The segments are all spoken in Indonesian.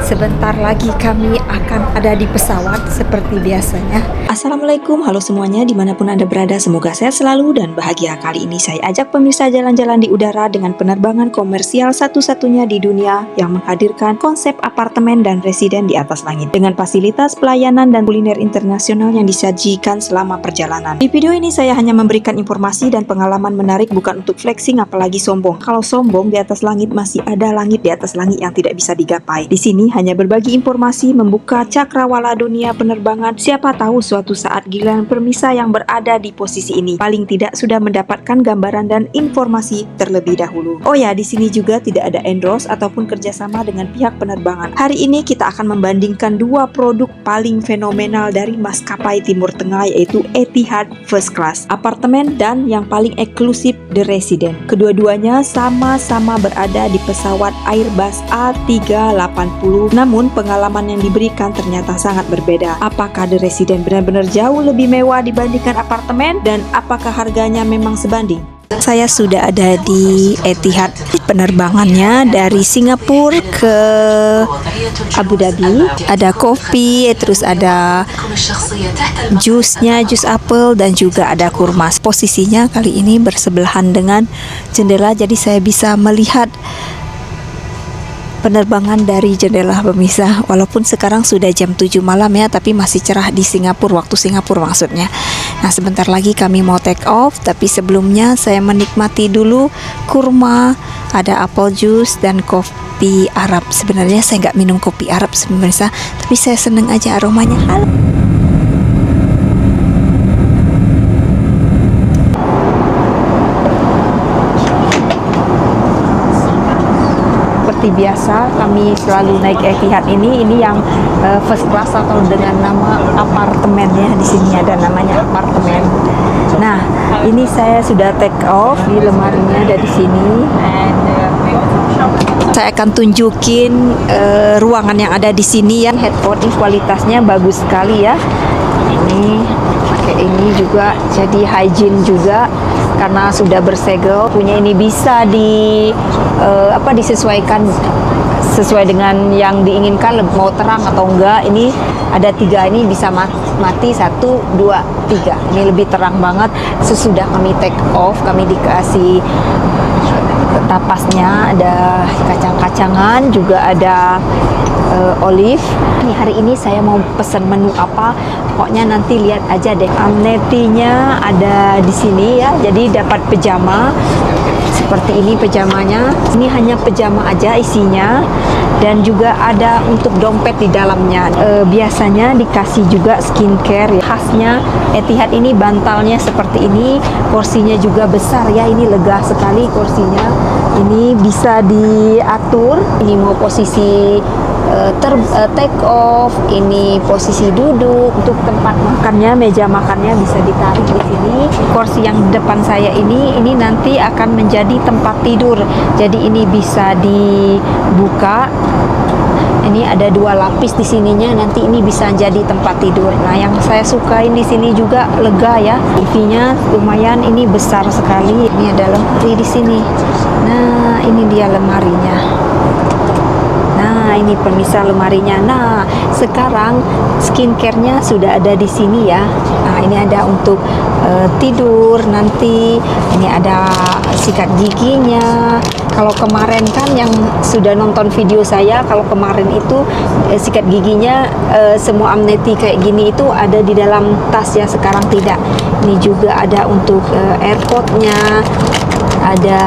Sebentar lagi kami akan ada di pesawat seperti biasanya. Assalamualaikum, halo semuanya dimanapun Anda berada, semoga sehat selalu dan bahagia. Kali ini saya ajak pemirsa jalan-jalan di udara dengan penerbangan komersial satu-satunya di dunia yang menghadirkan konsep apartemen dan residen di atas langit dengan fasilitas pelayanan dan kuliner internasional yang disajikan selama perjalanan. Di video ini saya hanya memberikan informasi dan pengalaman menarik, bukan untuk flexing apalagi sombong. Kalau sombong, di atas langit masih ada langit di atas langit yang tidak bisa digapai. Di sini hanya berbagi informasi, membuka cakrawala dunia penerbangan. Siapa tahu suatu saat giliran permisa yang berada di posisi ini paling tidak sudah mendapatkan gambaran dan informasi terlebih dahulu. Oh ya, di sini juga tidak ada endorse ataupun kerjasama dengan pihak penerbangan. Hari ini kita akan membandingkan dua produk paling fenomenal dari maskapai Timur Tengah, yaitu Etihad First Class, apartemen, dan yang paling eksklusif The Resident. Kedua-duanya sama-sama berada di pesawat Airbus A380. Namun pengalaman yang diberikan ternyata sangat berbeda. Apakah The Resident benar-benar jauh lebih mewah dibandingkan apartemen, dan apakah harganya memang sebanding? Saya sudah ada di Etihad, penerbangannya dari Singapura ke Abu Dhabi. Ada kopi, terus ada jusnya, jus apel, dan juga ada kurma. Posisinya kali ini bersebelahan dengan jendela, jadi saya bisa melihat penerbangan dari jendela pemisah. Walaupun sekarang sudah jam 7 malam ya, tapi masih cerah di Singapura, waktu Singapura maksudnya. Nah, sebentar lagi kami mau take off, tapi sebelumnya saya menikmati dulu kurma, ada apple juice dan kopi Arab. Sebenarnya saya nggak minum kopi Arab sebenarnya, tapi saya seneng aja aromanya. Seperti biasa kami selalu naik Etihad ini yang first class atau dengan nama apartemen ya. Di sini ada namanya apartemen. Nah, ini saya sudah take off, di lemarinya ada di sini. Saya akan tunjukin ruangan yang ada di sini ya. Headphone ini kualitasnya bagus sekali ya. Ini pakai ini juga, jadi hygiene juga karena sudah bersegel. Punya ini bisa disesuaikan sesuai dengan yang diinginkan, mau terang atau enggak. Ini ada 3, ini bisa mati 1, 2, 3. Ini lebih terang banget. Sesudah kami take off, kami dikasih tapasnya, ada kacang-kacangan, juga ada olive. Hari ini saya mau pesan menu apa, pokoknya nanti lihat aja deh. Amnetinya ada di sini ya, jadi dapat pejama seperti ini pejamanya. Ini hanya pejama aja isinya, dan juga ada untuk dompet di dalamnya. Biasanya dikasih juga skincare ya. Khasnya Etihad ini bantalnya seperti ini, kursinya juga besar ya. Ini lega sekali kursinya. Ini bisa diatur. Ini mau posisi take off, ini posisi duduk. Untuk tempat makannya, meja makannya bisa ditarik di sini. Kursi yang di depan saya ini nanti akan menjadi tempat tidur. Jadi ini bisa dibuka. Ini ada 2 lapis di sininya, nanti ini bisa jadi tempat tidur. Nah, yang saya sukain di sini juga lega ya. TV-nya lumayan, ini besar sekali. Ini ada lemari di sini. Nah, ini dia lemarinya. Nah, ini pemisah lemarinya. Nah, sekarang skincare-nya sudah ada di sini ya. Nah, ini ada untuk tidur nanti. Ini ada sikat giginya. Kalau kemarin kan yang sudah nonton video saya, kalau kemarin itu sikat giginya semua amneti kayak gini itu ada di dalam tas ya, sekarang tidak. Ini juga ada untuk airpodnya, ada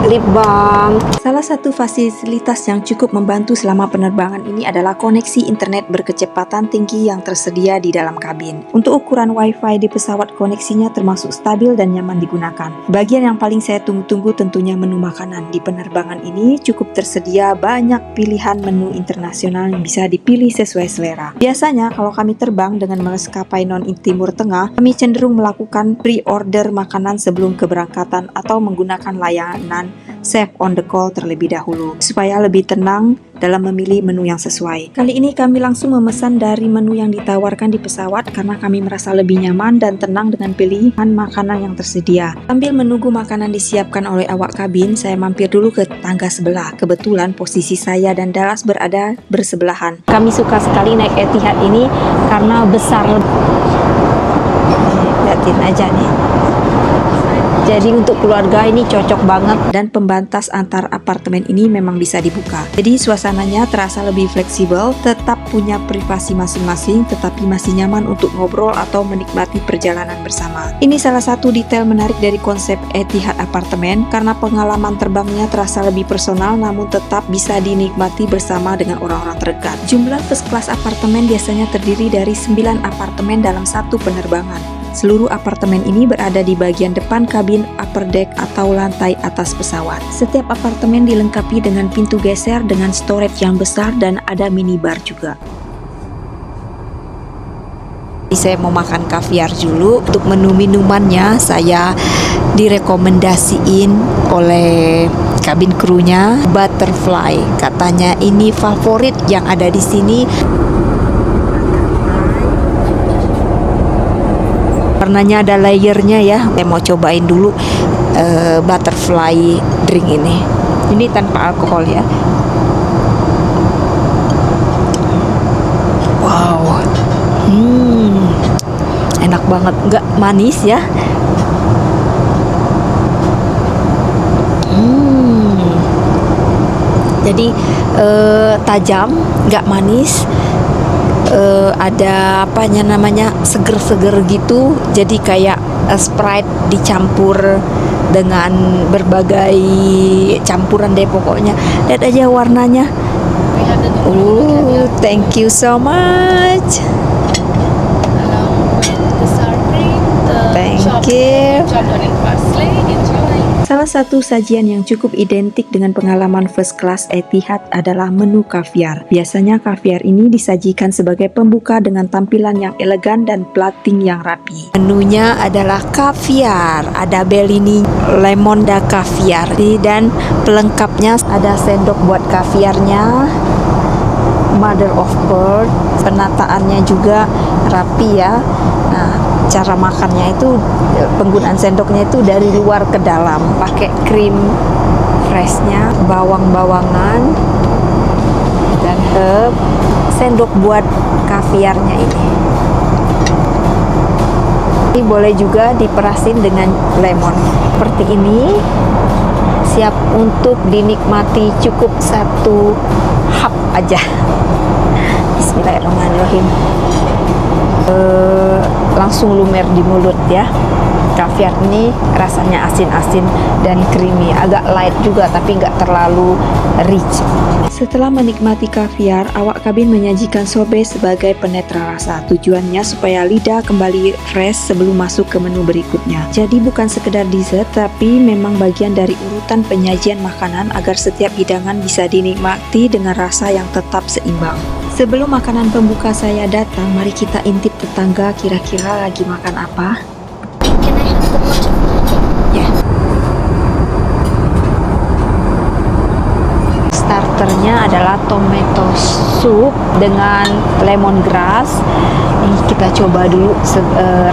lip balm. Salah satu fasilitas yang cukup membantu selama penerbangan ini adalah koneksi internet berkecepatan tinggi yang tersedia di dalam kabin. Untuk ukuran wifi di pesawat, koneksinya termasuk stabil dan nyaman digunakan. Bagian yang paling saya tunggu-tunggu tentunya menu makanan. Di penerbangan ini cukup tersedia banyak pilihan menu internasional yang bisa dipilih sesuai selera. Biasanya kalau kami terbang dengan maskapai non Timur Tengah, kami cenderung melakukan pre-order makanan sebelum keberangkatan atau menggunakan layanan Save on the Call terlebih dahulu, supaya lebih tenang dalam memilih menu yang sesuai. Kali ini kami langsung memesan dari menu yang ditawarkan di pesawat karena kami merasa lebih nyaman dan tenang dengan pilihan makanan yang tersedia. Sambil menunggu makanan disiapkan oleh awak kabin, saya mampir dulu ke tangga sebelah. Kebetulan posisi saya dan Dallas berada bersebelahan. Kami suka sekali naik Etihad ini karena besar. Lihatin aja nih. Jadi untuk keluarga ini cocok banget. Dan pembatas antar apartemen ini memang bisa dibuka. Jadi suasananya terasa lebih fleksibel, tetap punya privasi masing-masing, tetapi masih nyaman untuk ngobrol atau menikmati perjalanan bersama. Ini salah satu detail menarik dari konsep Etihad Apartemen, karena pengalaman terbangnya terasa lebih personal namun tetap bisa dinikmati bersama dengan orang-orang terdekat. Jumlah first class apartemen biasanya terdiri dari 9 apartemen dalam satu penerbangan. Seluruh apartemen ini berada di bagian depan kabin upper deck atau lantai atas pesawat. Setiap apartemen dilengkapi dengan pintu geser dengan storage yang besar dan ada minibar juga. Saya mau makan kaviar dulu. Untuk menu minumannya saya direkomendasiin oleh kabin krunya Butterfly. Katanya ini favorit yang ada di sini. Warnanya ada layernya ya. Saya mau cobain dulu butterfly drink ini. Ini tanpa alkohol ya. Wow, enak banget, nggak manis ya. Jadi tajam, nggak manis. Ada apanya namanya seger-seger gitu, jadi kayak Sprite dicampur dengan berbagai campuran deh pokoknya. Lihat aja warnanya. Thank you so much. Thank you. Salah satu sajian yang cukup identik dengan pengalaman first class Etihad adalah menu kaviar. Biasanya kaviar ini disajikan sebagai pembuka dengan tampilan yang elegan dan plating yang rapi. Menunya adalah kaviar, ada Bellini Lemonda kaviar, dan pelengkapnya ada sendok buat kaviarnya, mother of pearl, penataannya juga rapi ya. Nah, cara makannya itu, penggunaan sendoknya itu dari luar ke dalam, pakai krim freshnya, bawang-bawangan, dan sendok buat kaviarnya ini. Ini boleh juga diperasin dengan lemon. Seperti ini, siap untuk dinikmati, cukup satu hap aja. Bismillahirrahmanirrahim. Langsung lumer di mulut ya. Kaviar ini rasanya asin-asin dan creamy, agak light juga tapi nggak terlalu rich. Setelah menikmati kaviar, awak kabin menyajikan sorbet sebagai penetra rasa. Tujuannya supaya lidah kembali fresh sebelum masuk ke menu berikutnya. Jadi bukan sekedar dessert, tapi memang bagian dari urutan penyajian makanan agar setiap hidangan bisa dinikmati dengan rasa yang tetap seimbang. Sebelum makanan pembuka saya datang, mari kita intip tetangga kira-kira lagi makan apa. Starternya adalah tomato soup dengan lemongrass. Ini kita coba dulu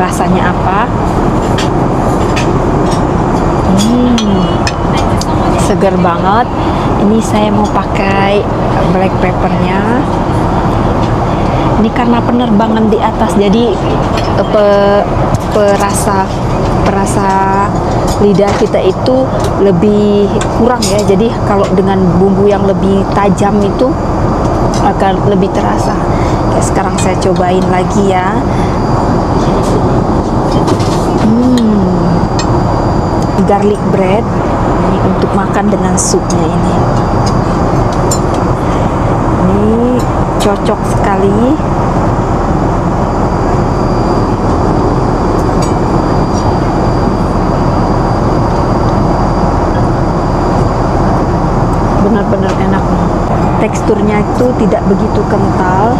rasanya apa. Seger banget. Ini saya mau pakai black peppernya. Ini karena penerbangan di atas, jadi perasa lidah kita itu lebih kurang ya. Jadi kalau dengan bumbu yang lebih tajam itu akan lebih terasa. Oke, sekarang saya cobain lagi ya. Garlic bread ini untuk makan dengan supnya ini. Ini cocok sekali. Benar-benar enak. Teksturnya itu tidak begitu kental,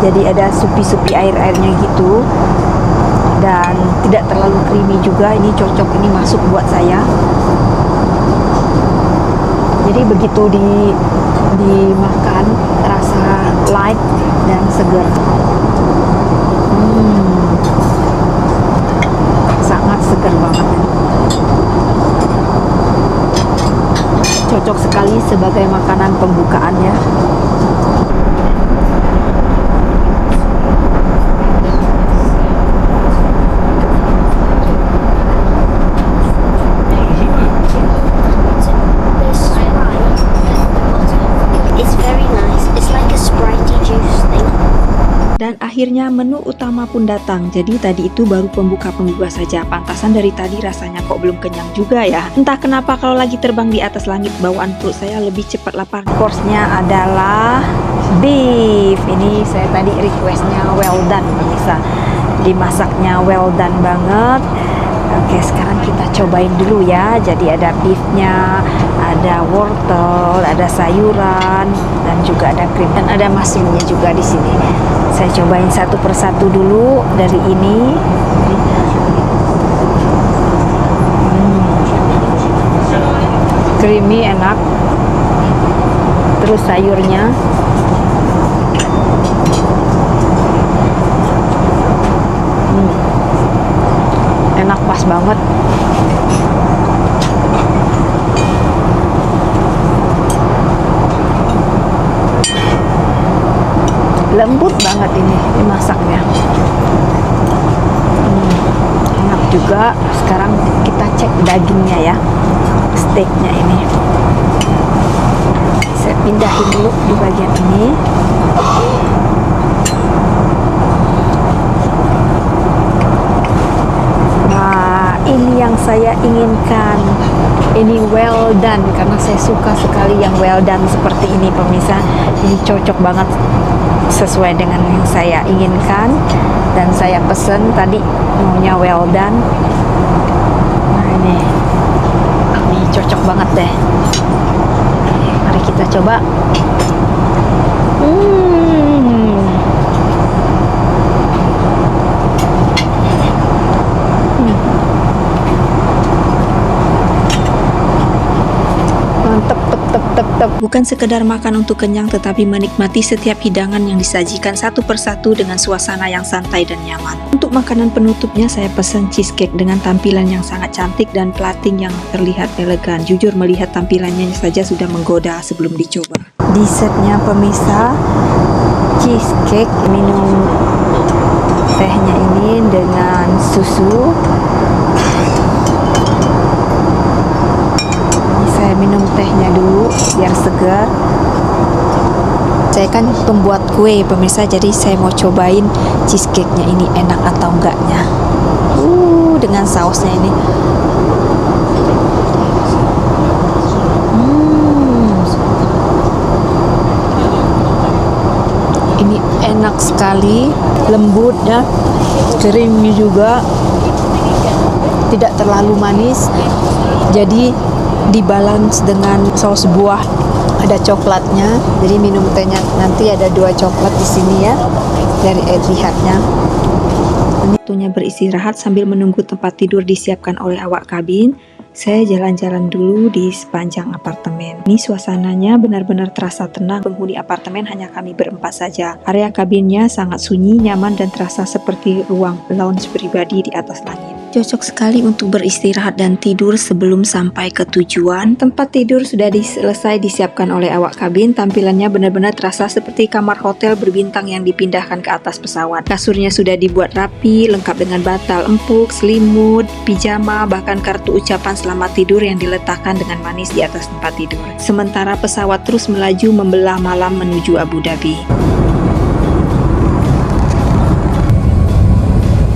jadi ada supi-supi air-airnya gitu, dan tidak terlalu creamy juga. Ini cocok, ini masuk buat saya. Jadi begitu dimakan rasa light dan segar. Sangat segar banget. Cocok sekali sebagai makanan pembukaan ya. Dan akhirnya menu utama pun datang. Jadi tadi itu baru pembuka-pembuka saja. Pantasan dari tadi rasanya kok belum kenyang juga ya. Entah kenapa kalau lagi terbang di atas langit bawaan perut saya lebih cepat lapar. Course-nya adalah beef. Ini saya tadi requestnya well done, bisa dimasaknya well done banget. Oke, sekarang kita cobain dulu ya. Jadi ada beefnya, ada wortel, ada sayuran, dan juga ada krim, dan ada mushroomnya juga di sini. Saya cobain satu persatu dulu dari ini. Creamy, enak. Terus sayurnya enak, pas banget. Lembut banget ini dimasaknya. Enak juga. Sekarang kita cek dagingnya ya, steaknya ini. Saya pindahin dulu di bagian ini. Nah, ini yang saya inginkan. Ini well done, karena saya suka sekali yang well done seperti ini pemirsa. Ini cocok banget, sesuai dengan yang saya inginkan, dan saya pesen tadi maunya well done. Nah, ini cocok banget deh. Mari kita coba. Mantep, tep. Bukan sekedar makan untuk kenyang, tetapi menikmati setiap hidangan yang disajikan satu persatu dengan suasana yang santai dan nyaman. Untuk makanan penutupnya saya pesan cheesecake dengan tampilan yang sangat cantik dan plating yang terlihat elegan. Jujur melihat tampilannya saja sudah menggoda sebelum dicoba. Dessertnya pemirsa, cheesecake, minum tehnya ini dengan susu. Saya minum tehnya dulu biar segar. Saya kan pembuat kue pemirsa, jadi saya mau cobain cheesecake-nya ini enak atau enggaknya. Dengan sausnya ini. Ini enak sekali, lembut ya, creamy juga, tidak terlalu manis. Jadi dibalance dengan saus buah, ada coklatnya. Jadi minum tehnya nanti ada 2 coklat di sini ya, dari lihatnya. Waktunya beristirahat sambil menunggu tempat tidur disiapkan oleh awak kabin. Saya jalan-jalan dulu di sepanjang apartemen. Ini suasananya benar-benar terasa tenang. Penghuni apartemen hanya kami berempat saja. Area kabinnya sangat sunyi, nyaman, dan terasa seperti ruang lounge pribadi di atas langit. Cocok sekali untuk beristirahat dan tidur sebelum sampai ke tujuan. Tempat tidur sudah selesai disiapkan oleh awak kabin. Tampilannya benar-benar terasa seperti kamar hotel berbintang yang dipindahkan ke atas pesawat. Kasurnya sudah dibuat rapi, lengkap dengan bantal empuk, selimut, pijama, bahkan kartu ucapan selamat tidur yang diletakkan dengan manis di atas tempat tidur. Sementara pesawat terus melaju membelah malam menuju Abu Dhabi.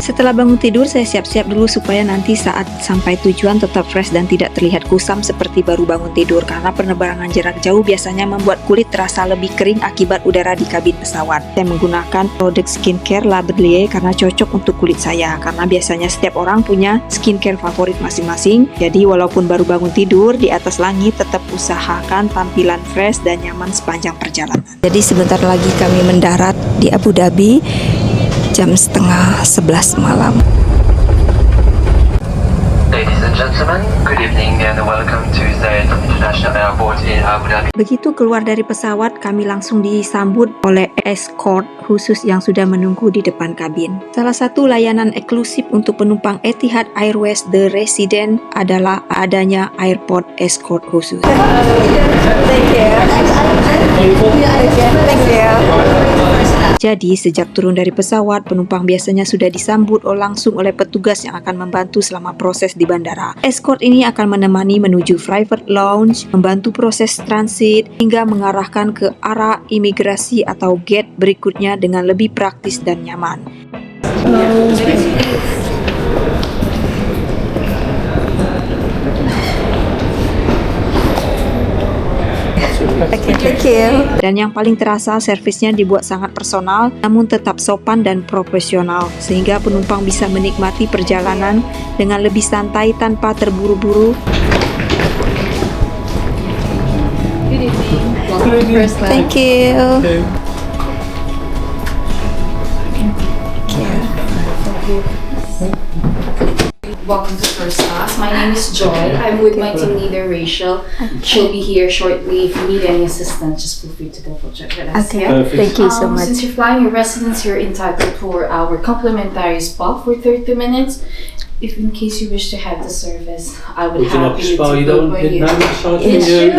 Setelah bangun tidur, saya siap-siap dulu supaya nanti saat sampai tujuan tetap fresh dan tidak terlihat kusam seperti baru bangun tidur, karena penerbangan jarak jauh biasanya membuat kulit terasa lebih kering akibat udara di kabin pesawat. Saya menggunakan produk skincare La Berdelier karena cocok untuk kulit saya, karena biasanya setiap orang punya skincare favorit masing-masing. Jadi walaupun baru bangun tidur di atas langit, tetap usahakan tampilan fresh dan nyaman sepanjang perjalanan. Jadi sebentar lagi kami mendarat di Abu Dhabi jam 10:30 malam. Ladies and gentlemen, good evening and welcome to Zayed International Airport in Abu Dhabi. Begitu keluar dari pesawat, kami langsung disambut oleh escort khusus yang sudah menunggu di depan kabin. Salah satu layanan eksklusif untuk penumpang Etihad Airways The Resident adalah adanya airport escort khusus. Jadi, sejak turun dari pesawat, penumpang biasanya sudah disambut langsung oleh petugas yang akan membantu selama proses di bandara. Escort ini akan menemani menuju private lounge, membantu proses transit, hingga mengarahkan ke arah imigrasi atau gate berikutnya dengan lebih praktis dan nyaman. Okay, thank you. Dan yang paling terasa, servisnya dibuat sangat personal namun tetap sopan dan profesional, sehingga penumpang bisa menikmati perjalanan dengan lebih santai tanpa terburu-buru. Thank you. Welcome to First Class. My name is Joy. I'm with my team leader, Rachel. She'll be here shortly. If you need any assistance, just feel free to double check with us. Okay, Yeah? thank you so much. Since you're flying your residents, you're entitled for our complimentary spa for 30 minutes. If in case you wish to have the service, I would happy to spa, you book don't for you. get no massage, Yes, you?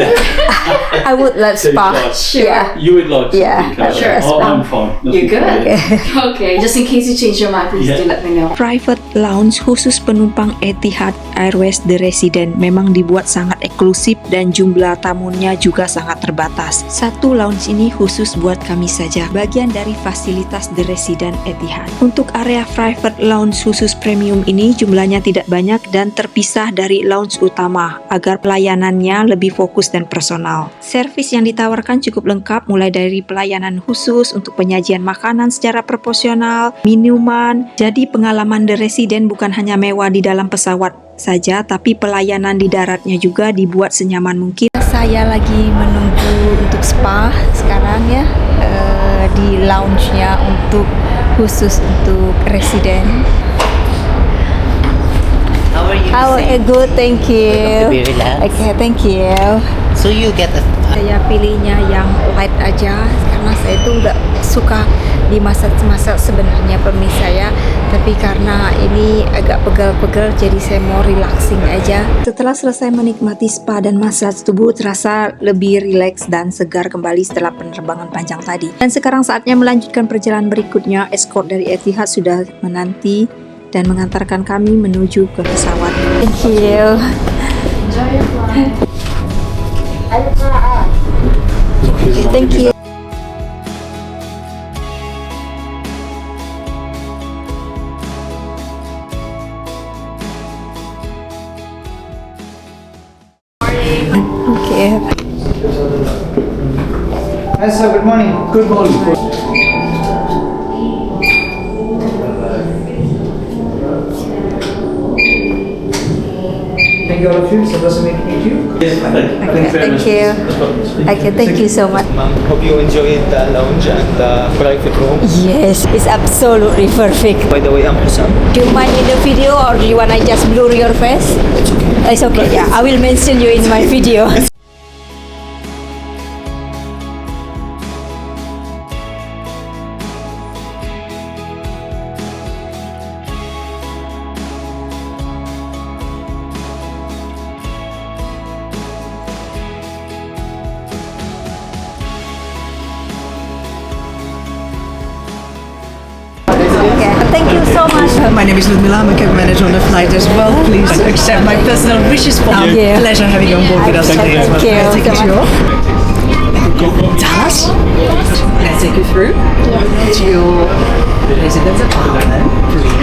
I would love spa. Sure. Yeah. You would like to Yeah, be covered. sure. Oh, I'm fine. You're Nothing good? for you. Okay, just in case you change your mind, please do let me know. Private lounge khusus penumpang Etihad Airways The Resident memang dibuat sangat eksklusif dan jumlah tamunya juga sangat terbatas. Satu lounge ini khusus buat kami saja, bagian dari fasilitas The Resident Etihad. Untuk area private lounge khusus premium ini jumlahnya tidak banyak dan terpisah dari lounge utama agar pelayanannya lebih fokus dan personal. Servis yang ditawarkan cukup lengkap, mulai dari pelayanan khusus untuk penyajian makanan secara proporsional, minuman. Jadi pengalaman The Resident bukan hanya mewah di dalam pesawat saja, tapi pelayanan di daratnya juga dibuat senyaman mungkin. Saya lagi menunggu untuk spa sekarang ya, di lounge-nya untuk khusus untuk residen. How are you? Oh, good, thank you. Be relaxed. Okay, thank you. So you get a Saya pilihnya yang light aja karena saya itu udah suka di massage sebenarnya pemirsa ya, tapi karena ini agak pegel-pegel jadi saya mau relaxing aja. Setelah selesai menikmati spa dan massage, tubuh terasa lebih rileks dan segar kembali setelah penerbangan panjang tadi. Dan sekarang saatnya melanjutkan perjalanan berikutnya. Escort dari Etihad sudah menanti dan mengantarkan kami menuju ke pesawat. Thank you. Enjoy your flight. Thank you. Okay. Hi sir, good morning. Good morning. Thank you all of you. So does it make meet you? Yes, Thank you. Okay, thank you so much. Hope you enjoyed the lounge and the private room. Yes, it's absolutely perfect. By the way, I'm Hussam. Do you mind in the video or do you want I just blur your face? It's okay, yeah. I will mention you in my video. Okay, thank you so much. My name is Ludmila. I'm a cabin manager on the flight as well. Please accept my personal wishes for Thank you. pleasure having you on board with us. Thank you. Take it to you. Dallas, let's take you through to your residence apartment. Please.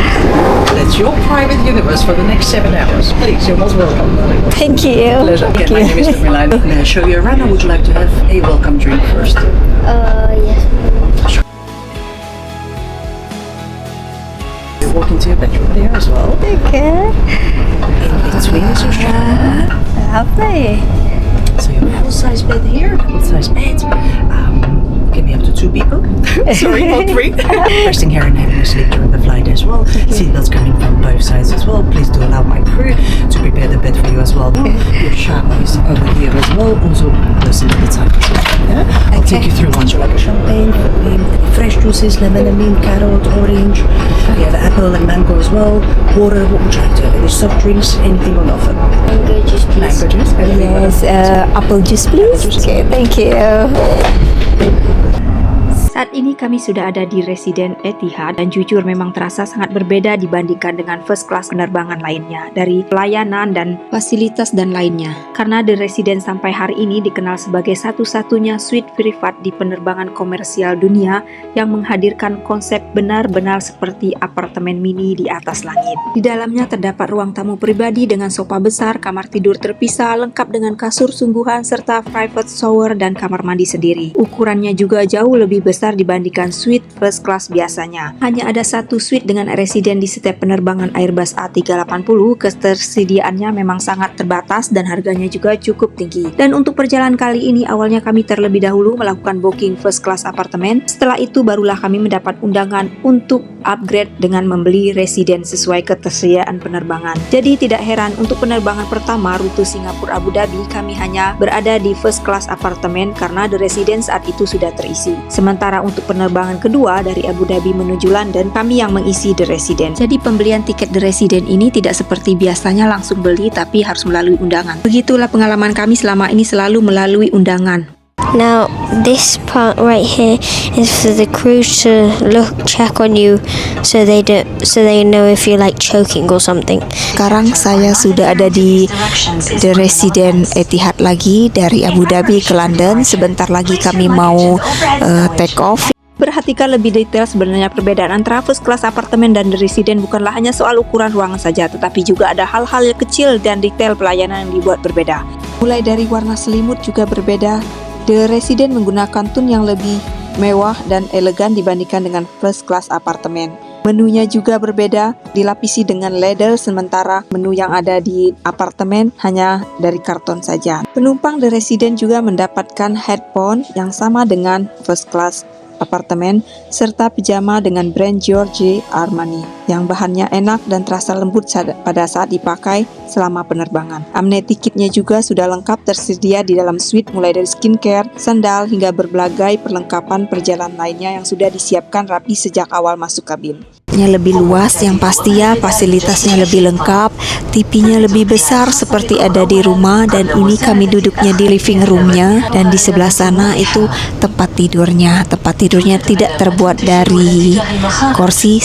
That's your private universe for the next 7 hours. Please, you're most welcome. Thank you. Pleasure. Thank Again, my name is you. Ludmila. May I show you around? I would like to have a welcome drink first. Yes. You walk into your bedroom there as well. Okay. In between is your shower. Lovely. So you have a full-size bed here, double-size bed. can be up to 2 people. Sorry, not 3. Resting here and having a sleep during the flight as well. Seatbelts coming from both sides as well. Please do allow my crew to prepare the bed for you as well. Your shower is over here as well. Also close to the time. Yeah? I'll take you through once you like a champagne, fresh juices, lemon and mint, carrot, orange. We have apple and mango as well. Water, what would you like to have? Any soft drinks, anything on offer? Mango juice, please. Mango juice? Yes, apple juice please. Okay, thank you. Saat ini kami sudah ada di residen Etihad dan jujur memang terasa sangat berbeda dibandingkan dengan first class penerbangan lainnya dari pelayanan dan fasilitas dan lainnya. Karena The Resident sampai hari ini dikenal sebagai satu-satunya suite privat di penerbangan komersial dunia yang menghadirkan konsep benar-benar seperti apartemen mini di atas langit. Di dalamnya terdapat ruang tamu pribadi dengan sofa besar, kamar tidur terpisah, lengkap dengan kasur sungguhan serta private shower dan kamar mandi sendiri. Ukurannya juga jauh lebih besar dibandingkan suite first class biasanya. Hanya ada satu suite dengan residen di setiap penerbangan Airbus A380, ketersediaannya memang sangat terbatas dan harganya juga cukup tinggi. Dan untuk perjalanan kali ini awalnya kami terlebih dahulu melakukan booking first class apartemen. Setelah itu barulah kami mendapat undangan untuk upgrade dengan membeli residen sesuai ketersediaan penerbangan. Jadi tidak heran untuk penerbangan pertama rute Singapura Abu Dhabi kami hanya berada di first class apartemen karena The Resident saat itu sudah terisi. Sementara untuk penerbangan kedua dari Abu Dhabi menuju London, kami yang mengisi The Resident. Jadi pembelian tiket The Resident ini tidak seperti biasanya langsung beli, tapi harus melalui undangan. Begitulah pengalaman kami selama ini selalu melalui undangan. Now, this part right here is for the crew to check on you, so they know if you're like choking or something. Sekarang saya sudah ada di The Resident Etihad lagi dari Abu Dhabi ke London. Sebentar lagi kami mau take off. Perhatikan lebih detail sebenarnya perbedaan antara first class apartemen dan The Resident bukanlah hanya soal ukuran ruangan saja, tetapi juga ada hal-hal yang kecil dan detail pelayanan yang dibuat berbeda. Mulai dari warna selimut juga berbeda. The Resident menggunakan tone yang lebih mewah dan elegan dibandingkan dengan first class apartemen. Menunya juga berbeda, dilapisi dengan leather, sementara menu yang ada di apartemen hanya dari karton saja. Penumpang The Resident juga mendapatkan headphone yang sama dengan first class apartemen, serta pijama dengan brand Giorgio Armani yang bahannya enak dan terasa lembut pada saat dipakai selama penerbangan. Amenity kitnya juga sudah lengkap tersedia di dalam suite, mulai dari skincare, sandal, hingga berbagai perlengkapan perjalanan lainnya yang sudah disiapkan rapi sejak awal masuk kabin. Lebih luas, yang pasti ya fasilitasnya lebih lengkap, TV-nya lebih besar seperti ada di rumah, dan ini kami duduknya di living room-nya, dan di sebelah sana itu tempat tidurnya. Tempat tidurnya tidak terbuat dari kursi.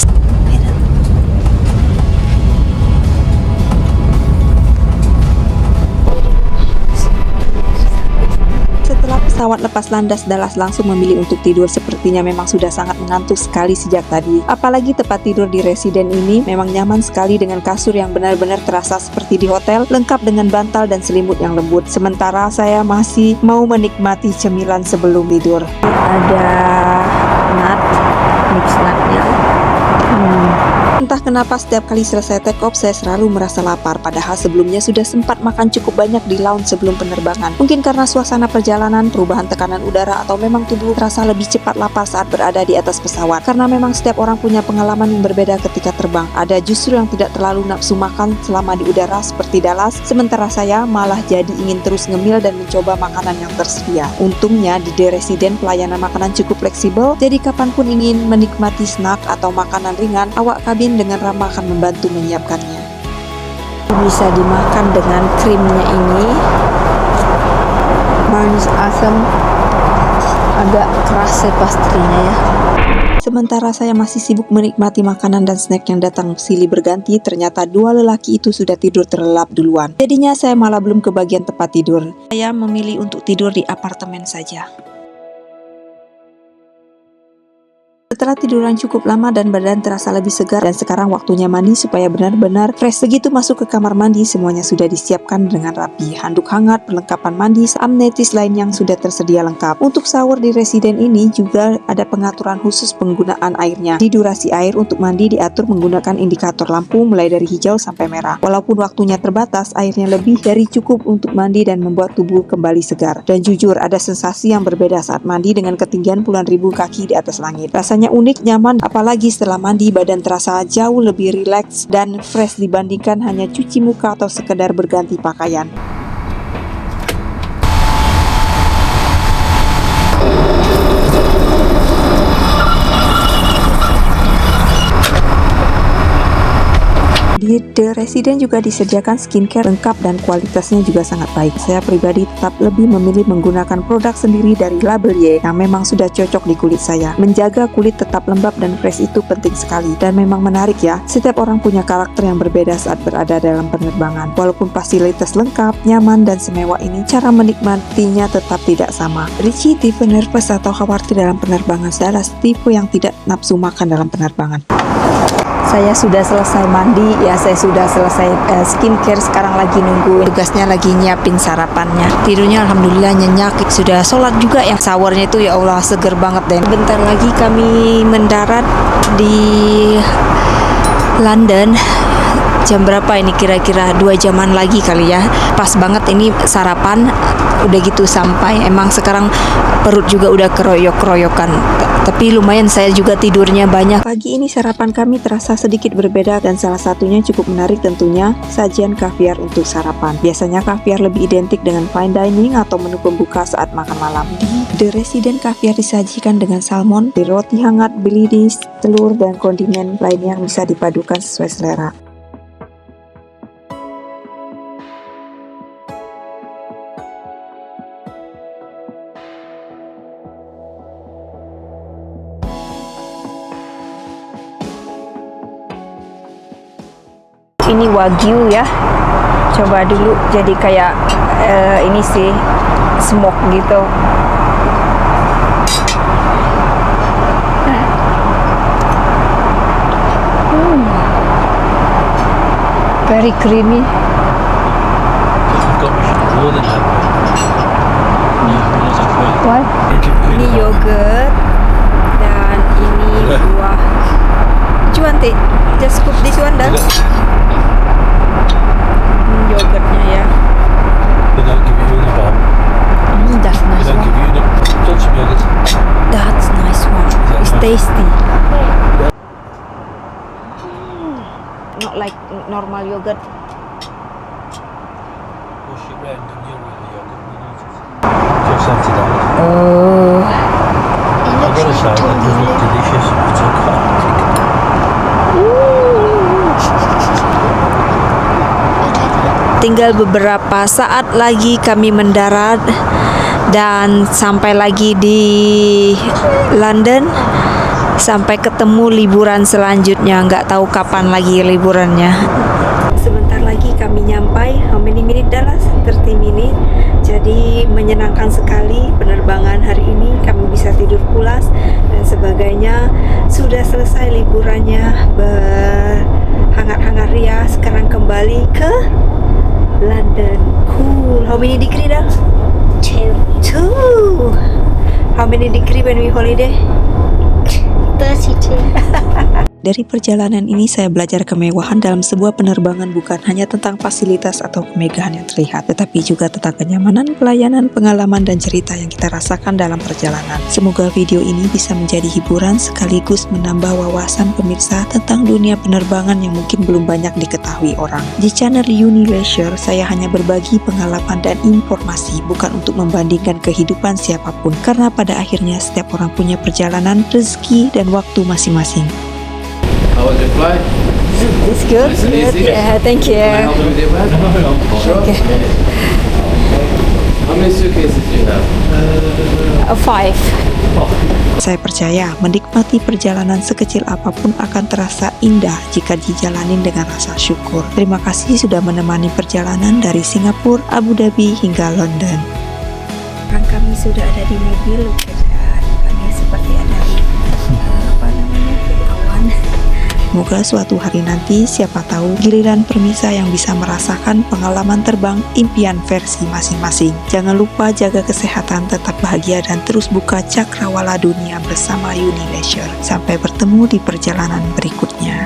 Pesawat lepas landas, Dallas langsung memilih untuk tidur. Sepertinya memang sudah sangat mengantuk sekali sejak tadi. Apalagi tempat tidur di Resident ini memang nyaman sekali dengan kasur yang benar-benar terasa seperti di hotel, lengkap dengan bantal dan selimut yang lembut. Sementara saya masih mau menikmati cemilan sebelum tidur. Ada nut, mix nutnya. Entah kenapa setiap kali selesai take off saya selalu merasa lapar, padahal sebelumnya sudah sempat makan cukup banyak di lounge sebelum penerbangan. Mungkin karena suasana perjalanan, perubahan tekanan udara, atau memang tubuh terasa lebih cepat lapar saat berada di atas pesawat. Karena memang setiap orang punya pengalaman yang berbeda ketika terbang. Ada justru yang tidak terlalu nafsu makan selama di udara seperti Dallas, sementara saya malah jadi ingin terus ngemil dan mencoba makanan yang tersedia. Untungnya di The Resident pelayanan makanan cukup fleksibel, jadi kapanpun ingin menikmati snack atau makanan ringan, awak kabin dengan ramah akan membantu menyiapkannya. Bisa dimakan dengan krimnya ini. Manis asam, agak keras pastinya ya. Sementara saya masih sibuk menikmati makanan dan snack yang datang silih berganti, ternyata dua lelaki itu sudah tidur terlelap duluan. Jadinya saya malah belum ke bagian tempat tidur. Saya memilih untuk tidur di apartemen saja. Setelah tiduran cukup lama dan badan terasa lebih segar, dan sekarang waktunya mandi supaya benar-benar fresh. Begitu masuk ke kamar mandi, semuanya sudah disiapkan dengan rapi. Handuk hangat, perlengkapan mandi, amenities lain yang sudah tersedia lengkap. Untuk shower di residen ini juga ada pengaturan khusus penggunaan airnya. Di durasi air untuk mandi diatur menggunakan indikator lampu mulai dari hijau sampai merah. Walaupun waktunya terbatas, airnya lebih dari cukup untuk mandi dan membuat tubuh kembali segar. Dan jujur, ada sensasi yang berbeda saat mandi dengan ketinggian puluhan ribu kaki di atas langit. Rasanya unik, nyaman, apalagi setelah mandi badan terasa jauh lebih rileks dan fresh dibandingkan hanya cuci muka atau sekedar berganti pakaian. Di The Resident juga disediakan skincare lengkap dan kualitasnya juga sangat baik. Saya pribadi tetap lebih memilih menggunakan produk sendiri dari label Y yang memang sudah cocok di kulit saya. Menjaga kulit tetap lembab dan fresh itu penting sekali, dan memang menarik ya. Setiap orang punya karakter yang berbeda saat berada dalam penerbangan. Walaupun fasilitas lengkap, nyaman dan semewah ini, cara menikmatinya tetap tidak sama. Richie tipe nervous atau khawatir dalam penerbangan. Saya adalah tipe yang tidak nafsu makan dalam penerbangan. Saya sudah selesai mandi, ya saya sudah selesai skincare, sekarang lagi nunggu tugasnya, lagi nyiapin sarapannya. Tidurnya alhamdulillah nyenyak, sudah sholat juga ya. Showernya itu ya Allah seger banget deh. Bentar lagi kami mendarat di London. Jam berapa ini kira-kira? 2 jaman lagi kali ya. Pas banget ini sarapan, udah gitu sampai. Emang sekarang perut juga udah keroyok-keroyokan. Tapi lumayan saya juga tidurnya banyak. Pagi ini sarapan kami terasa sedikit berbeda, dan salah satunya cukup menarik tentunya sajian kaviar untuk sarapan. Biasanya kaviar lebih identik dengan fine dining atau menu pembuka saat makan malam. Di The Resident, kaviar disajikan dengan salmon, roti hangat, belidis, telur, dan kondimen lainnya yang bisa dipadukan sesuai selera. Ini wagyu ya, coba dulu, jadi kayak ini sih smoke gitu. Very creamy. What? Ini yogurt dan ini buah. Cuanti, just scoop this one dah. Yogurtnya ya. That's nice one. That's nice one. It's tasty. Not like normal yogurt. Oh. Tinggal beberapa saat lagi kami mendarat dan sampai lagi di London, sampai ketemu liburan selanjutnya. Nggak tahu kapan lagi liburannya. Sebentar lagi kami nyampai. How many minutes Dallas? 30 minutes. Jadi menyenangkan sekali penerbangan hari ini. Kami bisa tidur pulas dan sebagainya. Sudah selesai liburannya berhangat-hangat ria. Sekarang kembali ke London. Cool. How many degree dah? 2. How many degree when we holiday? 32. Dari perjalanan ini saya belajar kemewahan dalam sebuah penerbangan bukan hanya tentang fasilitas atau kemegahan yang terlihat, tetapi juga tentang kenyamanan, pelayanan, pengalaman, dan cerita yang kita rasakan dalam perjalanan. Semoga video ini bisa menjadi hiburan sekaligus menambah wawasan pemirsa tentang dunia penerbangan yang mungkin belum banyak diketahui orang. Di channel Unileisure, saya hanya berbagi pengalaman dan informasi, bukan untuk membandingkan kehidupan siapapun, karena pada akhirnya setiap orang punya perjalanan, rezeki, dan waktu masing-masing. How was your flight? It's good. Nice and easy. Yeah, thank you. Can I help you with your bag? Sure. Okay. How many suitcases do you have? 5. Saya percaya menikmati perjalanan sekecil apapun akan terasa indah jika dijalanin dengan rasa syukur. Terima kasih sudah menemani perjalanan dari Singapura, Abu Dhabi hingga London. Sekarang kami sudah ada di mobil dan kami seperti ada di Semoga suatu hari nanti siapa tahu giliran Permisa yang bisa merasakan pengalaman terbang impian versi masing-masing. Jangan lupa jaga kesehatan, tetap bahagia dan terus buka cakrawala dunia bersama Unileisure. Sampai bertemu di perjalanan berikutnya.